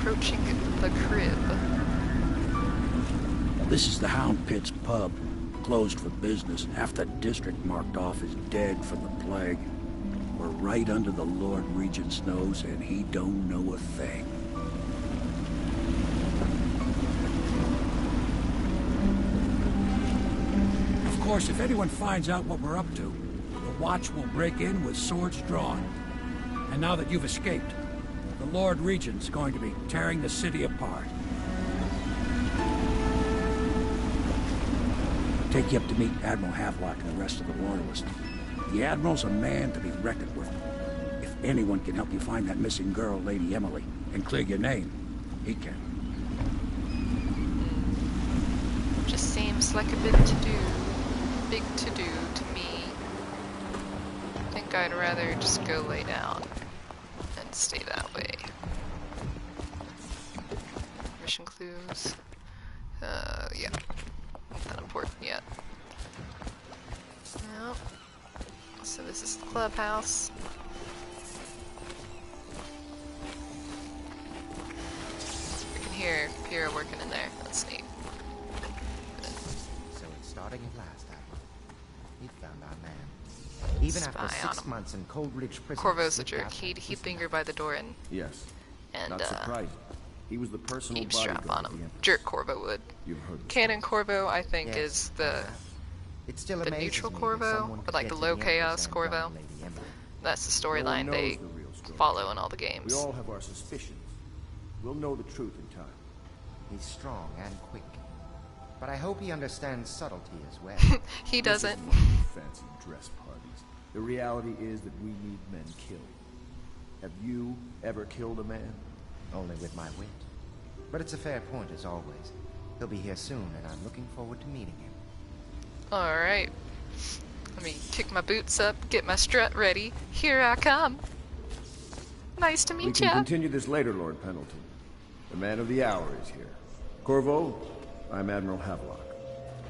approaching the crib. This is the Hound Pit's pub. Closed for business. Half the district marked off as dead from the plague. We're right under the Lord Regent's nose, and he don't know a thing. Of course, if anyone finds out what we're up to, the Watch will break in with swords drawn. And now that you've escaped, the Lord Regent's going to be tearing the city apart. Take you up to meet Admiral Havelock and the rest of the Loyalists. The Admiral's a man to be reckoned with. If anyone can help you find that missing girl, Lady Emily, and clear your name, he can. Just seems like a big to-do to me. I think I'd rather just go lay down and stay that way. Mission clues. Yeah. Not that important yet. Nope. So this is the clubhouse. We can hear Pyrrha working in there. That's neat. So it's starting at last, Admiral. We found our man. Even after 6 months in Coldridge prison. Corvo's a jerk. He'd linger by the door and Not surprising. He was the personal eavesdrop bodyguard on him. Jerk Corvo would. Canon Corvo, I think, is the neutral Corvo, or like the low chaos Corvo. That's the storyline they follow in all the games. We all have our suspicions. We'll know the truth in time. He's strong and quick, but I hope he understands subtlety as well. He doesn't. This is one of these fancy dress parties. The reality is that we need men killed. Have you ever killed a man? Only with my wit. But it's a fair point as always. He'll be here soon, and I'm looking forward to meeting him. Alright. Let me kick my boots up, get my strut ready. Here I come. Nice to meet ya. We can continue this later, Lord Pendleton. The man of the hour is here. Corvo, I'm Admiral Havelock.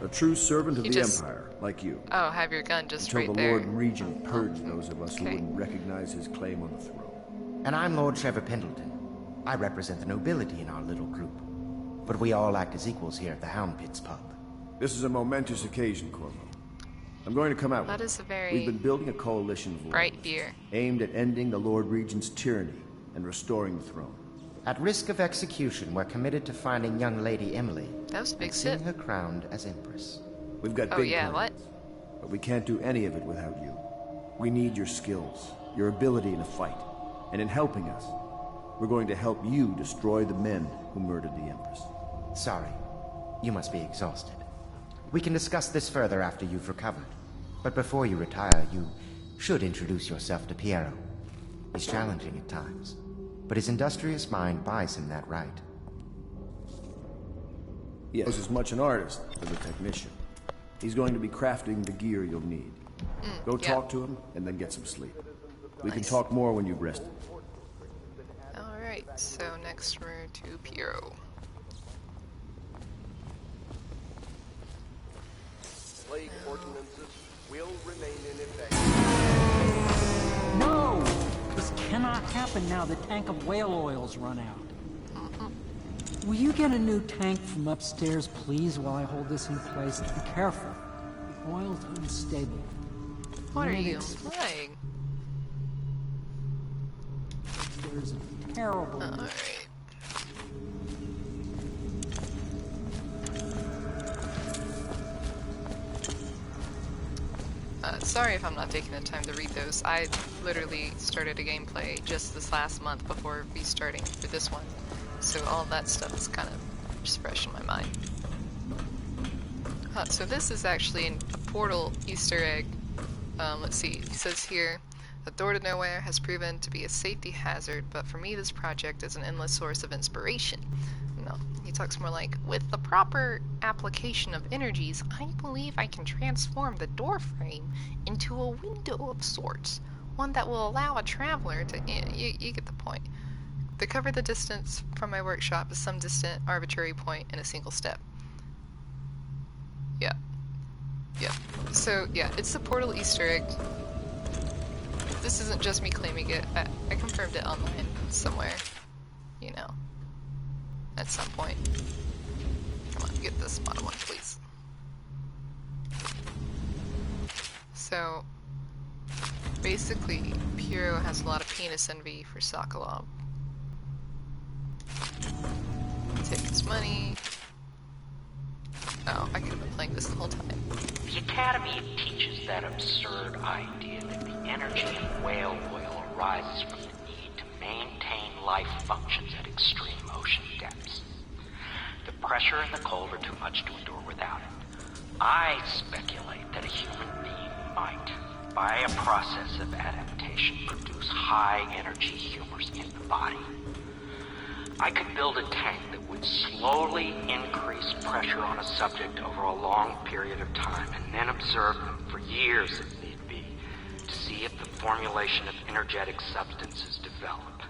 A true servant of the Empire, like you. Oh, have your gun just Until right the there. Lord Regent purged those of us who wouldn't recognize his claim on the throne. And I'm Lord Trevor Pendleton. I represent the nobility in our little group. But we all act as equals here at the Hound Pit's pub. This is a momentous occasion, Corvo. I'm going to come out. That is a very We've been building a coalition of bright beer. aimed at ending the Lord Regent's tyranny and restoring the throne. At risk of execution, we're committed to finding young Lady Emily. That was a big seeing sip. her crowned as Empress. We've got Oh big yeah, plans, what? but we can't do any of it without you. We need your skills, your ability in a fight, and in helping us, we're going to help you destroy the men who murdered the Empress. Sorry, you must be exhausted. We can discuss this further after you've recovered. But before you retire, you should introduce yourself to Piero. He's challenging at times, but his industrious mind buys him that right. Yes, he's as much an artist as a technician. He's going to be crafting the gear you'll need. Go talk to him, and then get some sleep. We can talk more when you've rested. Alright, so next we're to Piero. Plague ordinances will remain in effect. No! This cannot happen now the tank of whale oil's run out. Will you get a new tank from upstairs, please, while I hold this in place? Be careful. The oil's unstable. What are When it you explodes, implying? There's a terrible... Alright. Sorry if I'm not taking the time to read those. I literally started a gameplay just this last month before restarting for this one. So all that stuff is kind of just fresh in my mind. So this is actually a portal Easter egg. Let's see, it says here, the door to nowhere has proven to be a safety hazard, but for me this project is an endless source of inspiration. No, he talks more like, with the proper application of energies, I believe I can transform the door frame into a window of sorts. One that will allow a traveler to, you get the point, to cover the distance from my workshop at some distant arbitrary point in a single step. Yeah. Yeah. So, yeah, it's a portal Easter egg. This isn't just me claiming it. I confirmed it online somewhere. You know. at some point. Come on, get this bottom one, please. So, basically, Piero has a lot of penis envy for Sokolov. Take his money. Oh, I could have been playing this the whole time. The Academy teaches that absurd idea that the energy in whale oil arises from the need to maintain life functions at extreme ocean depths. The pressure and the cold are too much to endure without it. I speculate that a human being might, by a process of adaptation, produce high-energy humors in the body. I could build a tank that would slowly increase pressure on a subject over a long period of time, and then observe them for years if need be, to see if the formulation of energetic substances develop.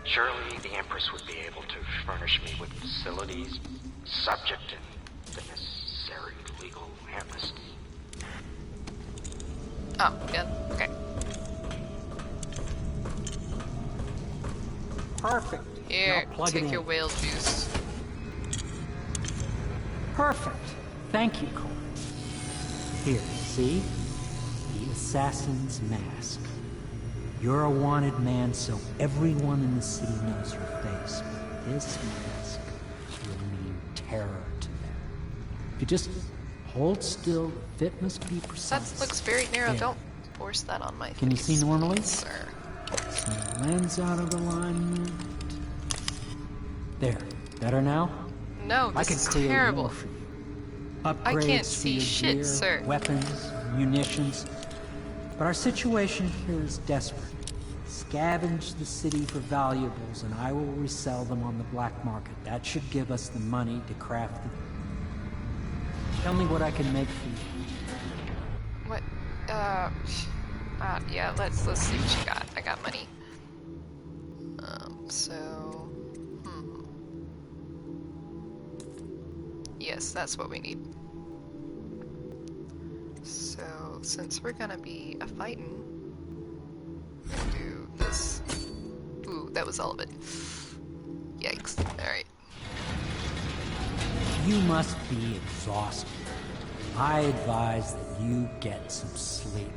Surely the Empress would be able to furnish me with facilities, subject and the necessary legal amnesty. Oh, yeah, okay. Perfect. Here, Now plug it take in. your whale juice. Perfect. Thank you, Cole. Here, see? The assassin's mask. You're a wanted man, so everyone in the city knows your face. But this mask will mean terror to them. If you just hold still, the fit must be That precise. looks very narrow. There. Don't force that on my face. Can you see normally? Sir. Some lens out of alignment. There. Better now? No, I this could is create terrible. more for you. Upgrades can't to see your shit, gear, sir. weapons, munitions. But our situation here is desperate. Scavenge the city for valuables, and I will resell them on the black market. That should give us the money to craft the... Tell me what I can make for you. What? Yeah, let's see what you got. I got money. Yes, that's what we need. So, since we're gonna be fighting, we'll do this. Ooh, that was all of it. Yikes. Alright. You must be exhausted. I advise that you get some sleep.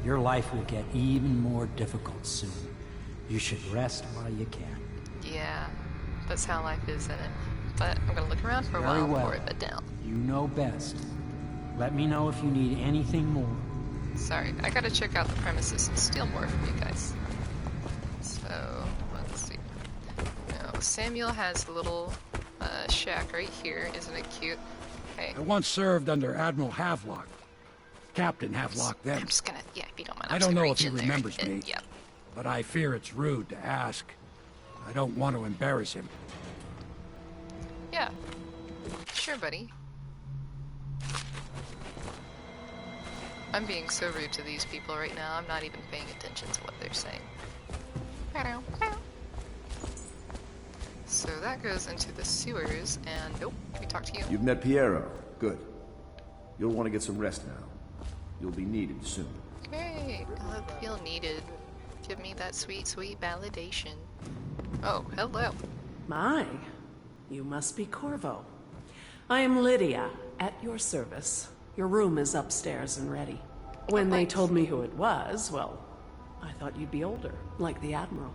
Your life will get even more difficult soon. You should rest while you can. Yeah, that's how life is, isn't it? But I'm gonna look around for a Very while well. before I bed down. You know best. Let me know if you need anything more. Sorry, I gotta check out the premises and steal more from you guys. So, let's see. Now, Samuel has a little shack right here. Isn't it cute? Okay. I once served under Admiral Havelock. Captain Havelock then. I'm just gonna, yeah, if you don't mind. I I'm just don't gonna know if reach he in there remembers and- me. Yep. But I fear it's rude to ask. I don't want to embarrass him. Yeah. Sure, buddy. I'm being so rude to these people right now. I'm not even paying attention to what they're saying. So that goes into the sewers, and nope, can we talk to you? You've met Piero. Good. You'll want to get some rest now. You'll be needed soon. Great, I'll feel needed. Give me that sweet, sweet validation. Oh, hello. My, you must be Corvo. I am Lydia, at your service. Your room is upstairs and ready. When they told me who it was, well, I thought you'd be older, like the Admiral.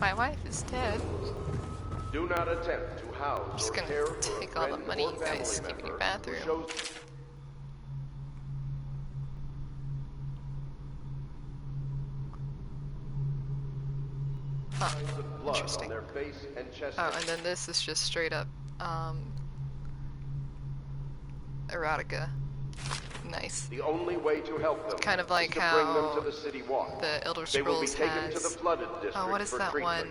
My wife is dead. Do not attempt to house I'm just or gonna care for take a all the friend money or you guys family keep in your member who bathroom. shows Huh, signs of blood on interesting. their face and chest. Oh, and then this is just straight up, erotica. Nice. The only way to help them Kind of like is to bring them how to the city walk. The Elder They will be Scrolls taken to the has... flooded district Oh, what is for that treatment.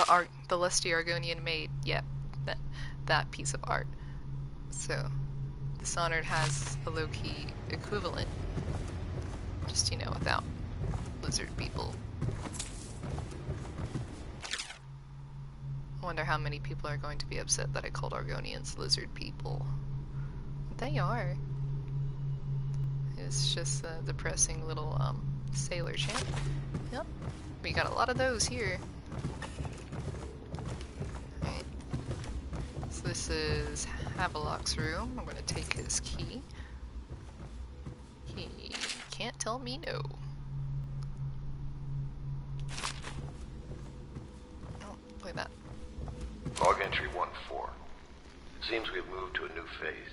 one? The lusty Argonian maid. Yep, that piece of art. So, Dishonored has a low-key equivalent. Just, you know, without lizard people. I wonder how many people are going to be upset that I called Argonians lizard people. They are. It's just a depressing little sailor champ. Yep. We got a lot of those here. So this is Havelock's room. I'm gonna take his key. He can't tell me no. Oh, play that. Log entry 1-4. It seems we've moved to a new phase.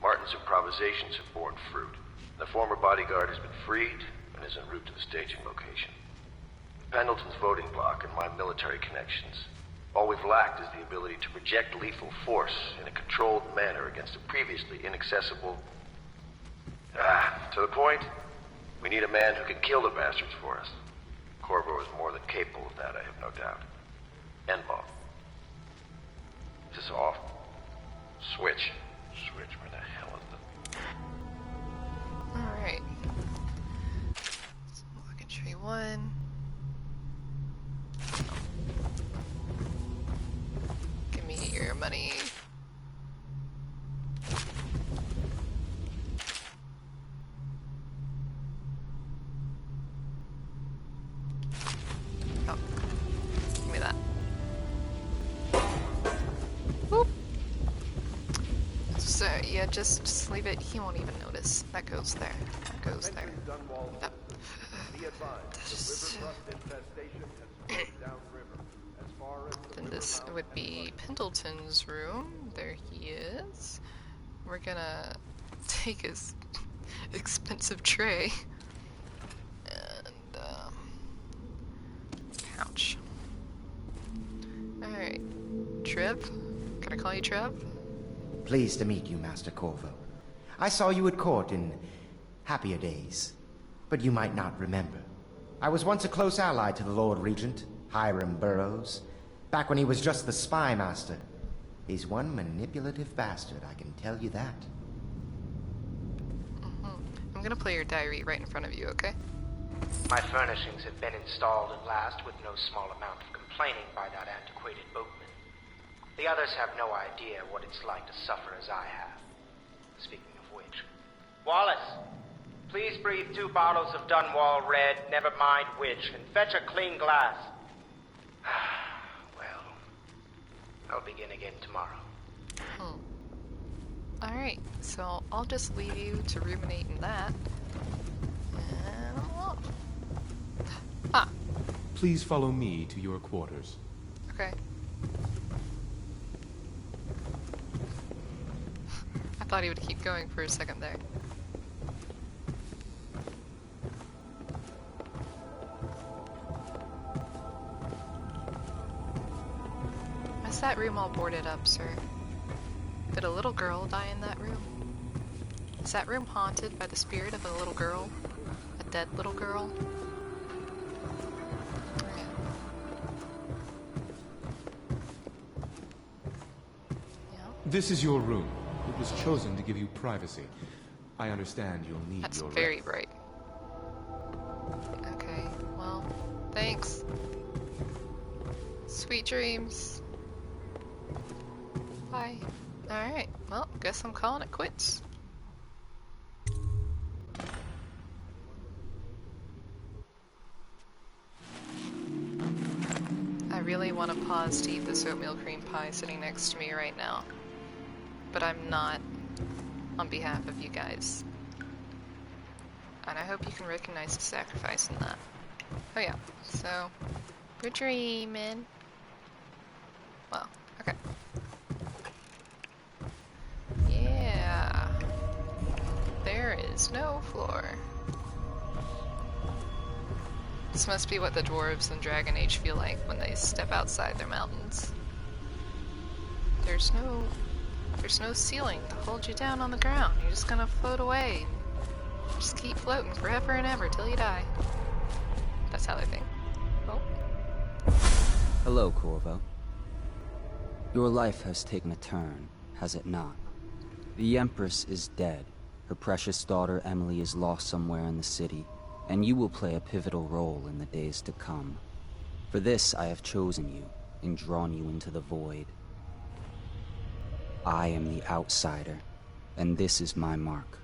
Martin's improvisations have borne fruit. The former bodyguard has been freed and is en route to the staging location. Pendleton's voting block and my military connections. All we've lacked is the ability to project lethal force in a controlled manner against a previously inaccessible... to the point, we need a man who can kill the bastards for us. Corvo is more than capable of that, I have no doubt. N-bomb. Is this off? Switch. Switch, where the hell is the... Alright. Log entry 1. Give me your money. Oh. Give me that. Whoop. So, yeah, just leave it. He won't even notice. That goes there. That goes there. Yep. Then this would be Pendleton's room. There he is. We're gonna take his expensive tray and pouch. Alright. Trev? Can I call you Trev? Pleased to meet you, Master Corvo. I saw you at court in happier days, but you might not remember. I was once a close ally to the Lord Regent, Hiram Burroughs, back when he was just the spy master. He's one manipulative bastard, I can tell you that. I'm gonna play your diary right in front of you, okay? My furnishings have been installed at last with no small amount of complaining by that antiquated boatman. The others have no idea what it's like to suffer as I have. Speaking of which... Wallace! Please breathe 2 bottles of Dunwall Red, never mind which, and fetch a clean glass. Well, I'll begin again tomorrow. Alright, so I'll just leave you to ruminate in that. And I'm off. Ah, Please follow me to your quarters. okay. I thought he would keep going for a second there. Is that room all boarded up, sir? Did a little girl die in that room? Is that room haunted by the spirit of a little girl? A dead little girl? Okay. Yeah, This is your room. It was chosen to give you privacy. I understand you'll need that's your very rest. bright. Okay, well, thanks. Sweet dreams. Bye. Alright, well, guess I'm calling it quits. I really want to pause to eat this oatmeal cream pie sitting next to me right now. But I'm not, on behalf of you guys. And I hope you can recognize the sacrifice in that. Oh yeah, so, we're dreaming. Well, okay. Yeah. There is no floor. This must be what the dwarves in Dragon Age feel like when they step outside their mountains. There's no ceiling to hold you down on the ground. You're just gonna float away. Just keep floating forever and ever till you die. That's how they think. Oh. Hello, Corvo. Your life has taken a turn, has it not? The Empress is dead. Her precious daughter Emily is lost somewhere in the city, and you will play a pivotal role in the days to come. For this I have chosen you, and drawn you into the void. I am the outsider, and this is my mark.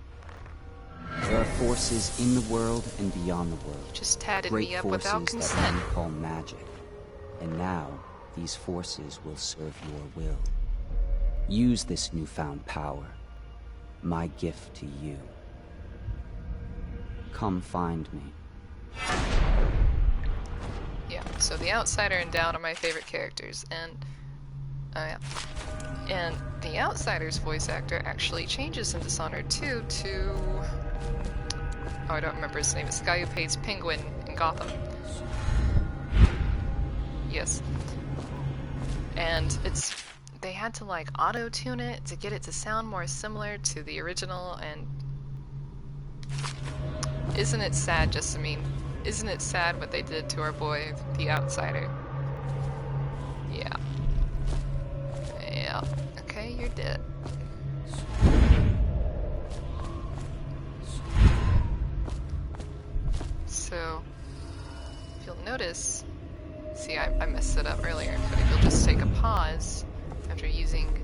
There are forces in the world and beyond the world. Just tatted Great me up forces without that consent. men call magic. And now, these forces will serve your will. Use this newfound power, my gift to you. Come find me. Yeah, so the Outsider and Dowd are my favorite characters, and and the Outsider's voice actor actually changes in Dishonored 2 to... oh, I don't remember his name. It's the guy who plays Penguin in Gotham. Yes. And they had to like auto-tune it to get it to sound more similar to the original, and isn't it sad, isn't it sad what they did to our boy, the Outsider? Yeah. Yeah. Okay, you're dead. So, if you'll notice, see, I messed it up earlier, but if you'll just take a pause after using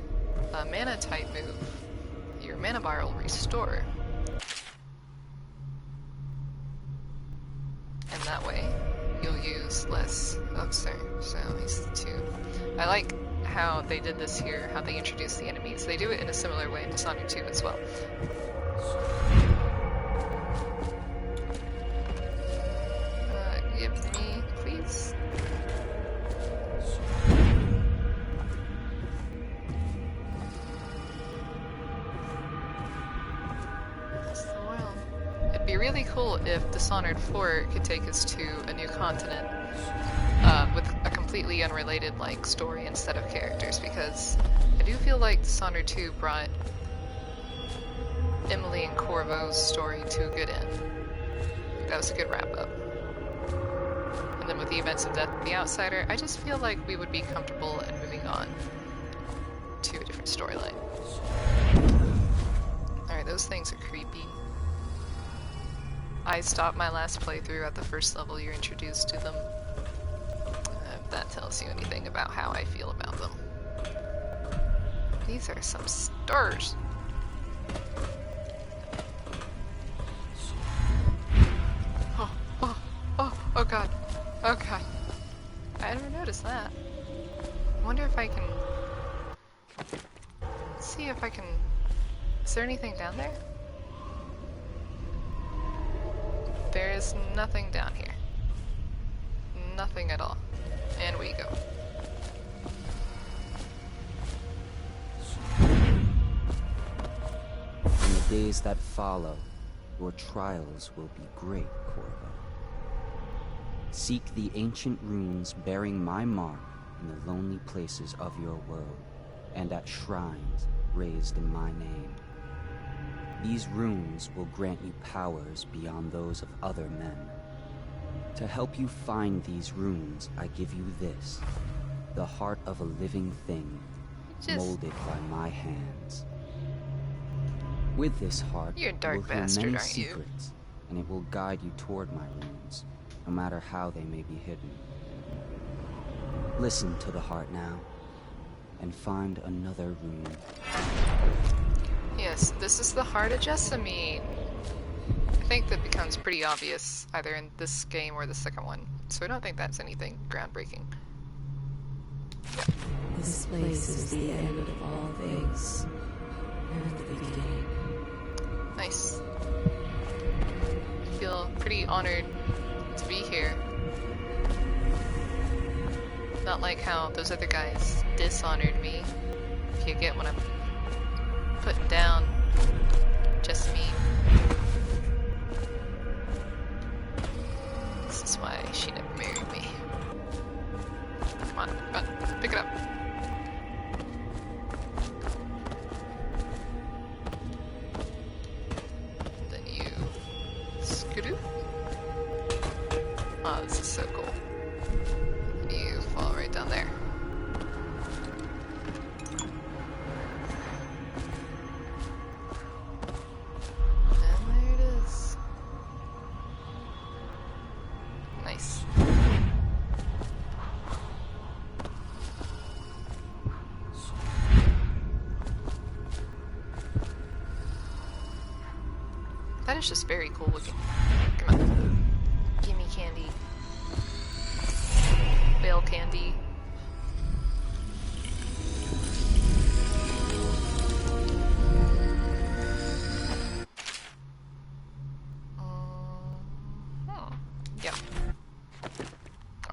a mana type move, your mana bar will restore. And that way, you'll use less... oh, sorry. So, he's the 2. I like how they did this here, how they introduced the enemies. They do it in a similar way in Dishonored 2 as well. Give me, please. That's the world. It'd be really cool if Dishonored 4 could take us to a new continent with a completely unrelated like story instead of characters, because I do feel like Dishonored 2 brought Emily and Corvo's story to a good end. That was a good wrap up. And then with the events of Death of the Outsider, I just feel like we would be comfortable in moving on to a different storyline. Alright, those things are creepy. I stopped my last playthrough at the first level you're introduced to them. If that tells you anything about how I feel about them. These are some stars. Oh god. Oh god. I never noticed that. I wonder if I can... let's see if I can... is there anything down there? There is nothing down here. Nothing at all. And we go. In the days that follow, your trials will be great, Corvo. Seek the ancient runes bearing my mark in the lonely places of your world, and at shrines raised in my name. These runes will grant you powers beyond those of other men. To help you find these runes, I give you this, the heart of a living thing, molded by my hands. With this heart, you're a dark you will hear bastard, many aren't you? secrets, and it will guide you toward my runes, no matter how they may be hidden. Listen to the heart now, and find another rune. Yes, this is the heart of Jessamine. I think that becomes pretty obvious either in this game or the second one, so I don't think that's anything groundbreaking. Yeah. This place is the end of all things, and the beginning. Nice. I feel pretty honored to be here. Not like how those other guys dishonored me. If you get what I'm putting down, Jessamine. This is why she never married me. Come on, pick it up. Then you skidoo. Oh, this is so cool. And you fall right down there. And there it is. Nice. That is just very cool looking. Come on. Gimme candy. Whale candy.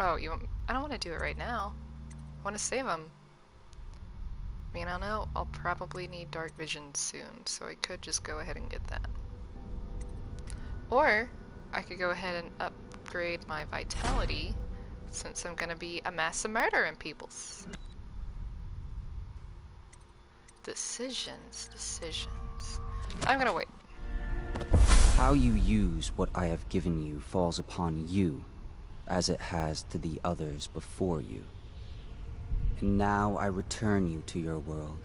Oh, I don't want to do it right now. I want to save him. I mean, I know I'll probably need dark vision soon, so I could just go ahead and get that. Or, I could go ahead and upgrade my vitality, since I'm gonna be a mass murdering peoples. Decisions. I'm gonna wait. How you use what I have given you falls upon you, as it has to the others before you. And now I return you to your world,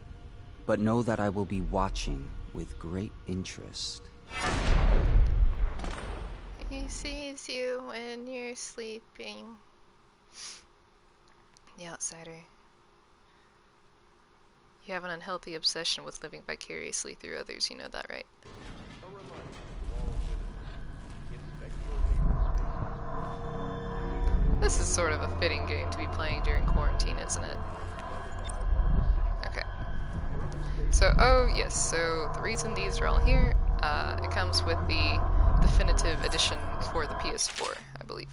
but know that I will be watching with great interest. He sees you when you're sleeping. The outsider. You have an unhealthy obsession with living vicariously through others, you know that, right? This is sort of a fitting game to be playing during quarantine, isn't it? Okay. So, oh yes, so the reason these are all here, it comes with the definitive edition for the PS4, I believe.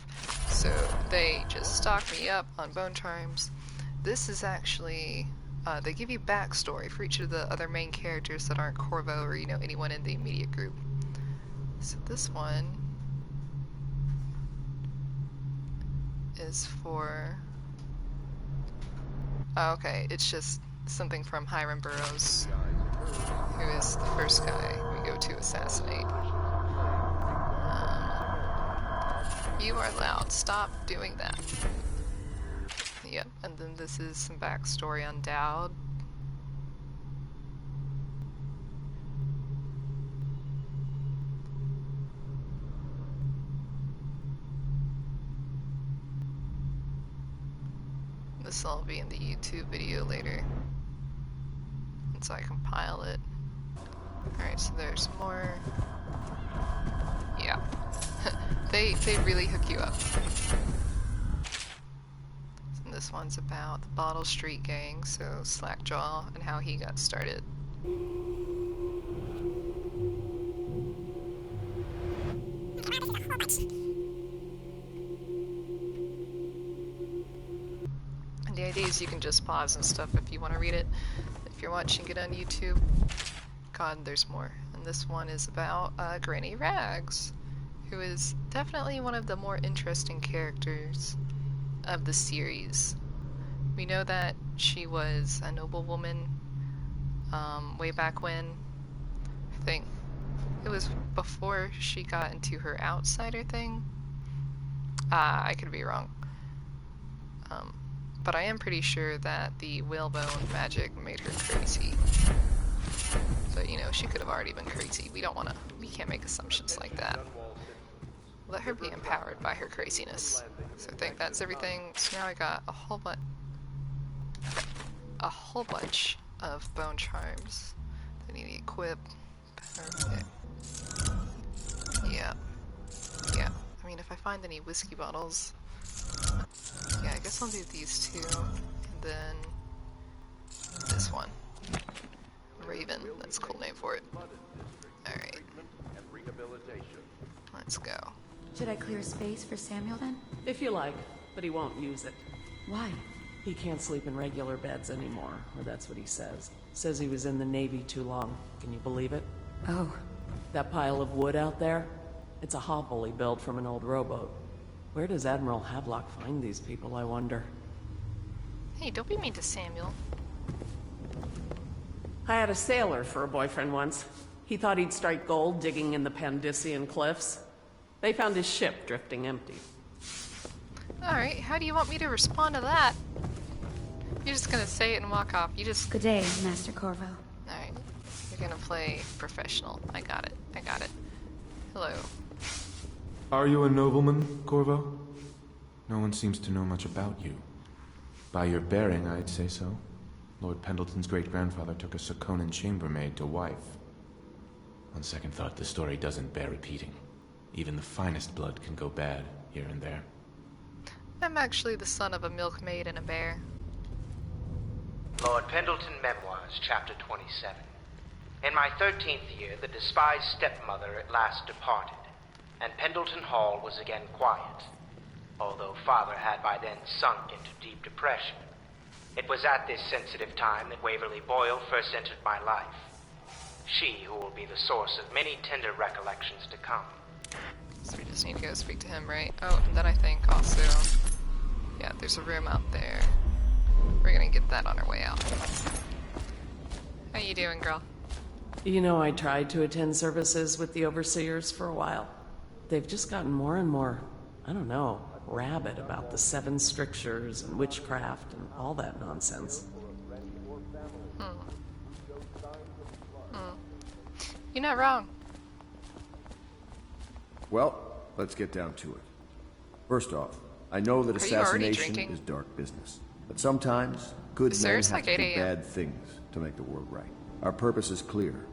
So, they just stocked me up on bonecharms. This is actually, they give you backstory for each of the other main characters that aren't Corvo or, you know, anyone in the immediate group. So this one is for... Oh, okay, it's just something from Hiram Burroughs, who is the first guy we go to assassinate. You are loud. Stop doing that. Yep, and then this is some backstory on Dowd. This will all be in the YouTube video later, once I compile it. Alright, so there's more. Yeah. They really hook you up. And this one's about the Bottle Street Gang, so Slackjaw and how he got started. And the idea is you can just pause and stuff if you want to read it. If you're watching it on YouTube, God, there's more. And this one is about Granny Rags, who is definitely one of the more interesting characters of the series. We know that she was a noblewoman way back when. I think it was before she got into her outsider thing. I could be wrong. But I am pretty sure that the whalebone magic made her crazy. But, you know, she could have already been crazy. We can't make assumptions like that. Let her be empowered by her craziness. So I think that's everything. So now I got a whole bunch of bonecharms that need to equip. Perfect. Yeah. I mean, if I find any whiskey bottles, yeah, I guess I'll do these two, and then this one. Raven, that's a cool name for it. Alright. Let's go. Should I clear space for Samuel then? If you like, but he won't use it. Why? He can't sleep in regular beds anymore, or that's what he says. Says he was in the Navy too long. Can you believe it? Oh. That pile of wood out there? It's a hovel he built from an old rowboat. Where does Admiral Havelock find these people, I wonder? Hey, don't be mean to Samuel. I had a sailor for a boyfriend once. He thought he'd strike gold digging in the Pandician cliffs. They found his ship drifting empty. Alright, how do you want me to respond to that? You're just gonna say it and walk off. You just... Good day, Master Corvo. Alright, you're gonna play professional. I got it. Hello. Are you a nobleman, Corvo? No one seems to know much about you. By your bearing, I'd say so. Lord Pendleton's great-grandfather took a Sokonan chambermaid to wife. On second thought, the story doesn't bear repeating. Even the finest blood can go bad, here and there. I'm actually the son of a milkmaid and a bear. Lord Pendleton Memoirs, Chapter 27. In my 13th year, the despised stepmother at last departed, and Pendleton Hall was again quiet. although Father had by then sunk into deep depression. It was at this sensitive time that Waverly Boyle first entered my life. She who will be the source of many tender recollections to come. So we just need to go speak to him, right? Oh, and then I think also... Yeah, there's a room out there. We're gonna get that on our way out. How you doing, girl? You know, I tried to attend services with the overseers for a while. They've just gotten more and more, I don't know, rabid about the 7 strictures and witchcraft and all that nonsense. You're not wrong. Well, let's get down to it. First off, I know that Are you already assassination drinking? is dark business. But sometimes, good Sir, men it's have like to 8 do a.m. bad things to make the world right. Our purpose is clear.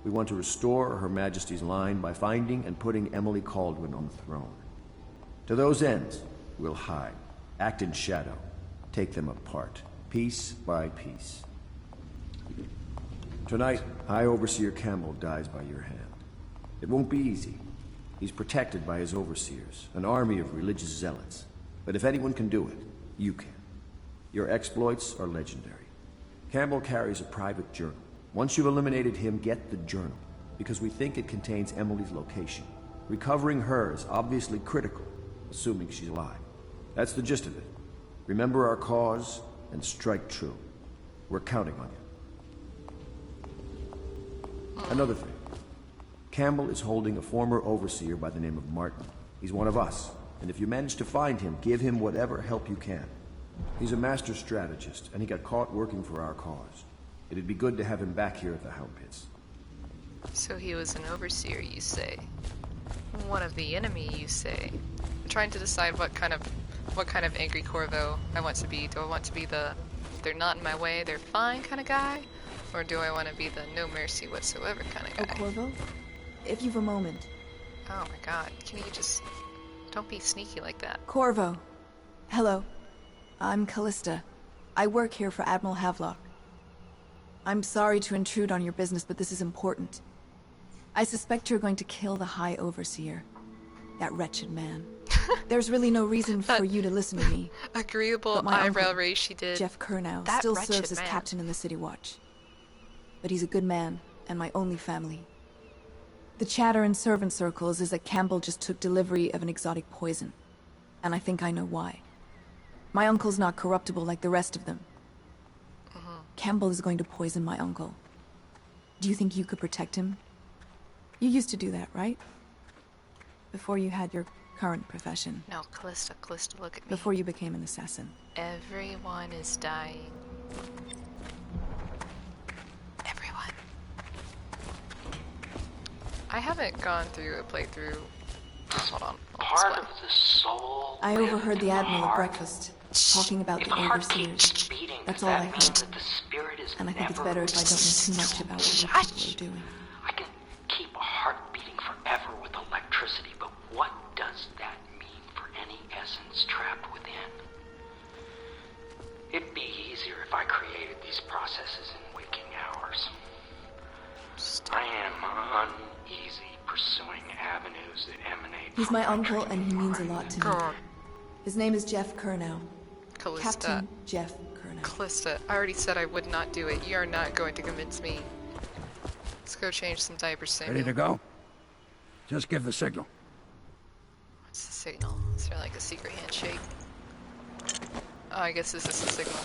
We want to restore Her Majesty's line by finding and putting Emily Kaldwin on the throne. To those ends, we'll hide, act in shadow, take them apart, piece by piece. Tonight, High Overseer Campbell dies by your hand. It won't be easy. He's protected by his overseers, an army of religious zealots. But if anyone can do it, you can. Your exploits are legendary. Campbell carries a private journal. Once you've eliminated him, get the journal, because we think it contains Emily's location. Recovering her is obviously critical, assuming she's alive. That's the gist of it. Remember our cause and strike true. We're counting on you. Another thing. Campbell is holding a former overseer by the name of Martin. He's one of us, and if you manage to find him, give him whatever help you can. He's a master strategist, and he got caught working for our cause. It'd be good to have him back here at the Hound Pits. So he was an overseer, you say? One of the enemy, you say? I'm trying to decide what kind of angry Corvo I want to be. Do I want to be the they're not in my way, they're fine kind of guy? Or do I want to be the no mercy whatsoever kind of guy? Oh, Corvo? If you've a moment. Oh my god, can you just... Don't be sneaky like that. Corvo. Hello. I'm Callista. I work here for Admiral Havelock. I'm sorry to intrude on your business, but this is important. I suspect you're going to kill the High Overseer. That wretched man. There's really no reason for you to listen to me. Agreeable But my eyebrow uncle, raise she did. Jeff Kurnow, That still wretched serves as man. captain in the City Watch. But he's a good man, and my only family. The chatter in servant circles is that Campbell just took delivery of an exotic poison. And I think I know why. My uncle's not corruptible like the rest of them. Campbell is going to poison my uncle. Do you think you could protect him? You used to do that, right? Before you had your current profession. No, Callista, look at me. Before you became an assassin. Everyone is dying. Everyone. I haven't gone through a playthrough. Hold on. Part of the soul. I overheard the in Admiral at heart. breakfast, talking about If the the heart overseers. keeps beating, That's does all that I mean heard. that the spirit is And I think it's never better if I don't know too much about what other people are doing. I can keep a heart beating forever with electricity, but what does that mean for any essence trapped within? It'd be easier if I created these processes in waking hours. I am uneasy pursuing avenues that emanate He's from my my uncle, dreaming and he means a mind. lot to me. God. His name is Jeff Kurnow. Callista. Captain Jeff Kurnow. Callista, I already said I would not do it. You are not going to convince me. Let's go change some diapers, Samuel. Ready to go? Just give the signal. What's the signal? Is there like a secret handshake? Oh, I guess this is the signal.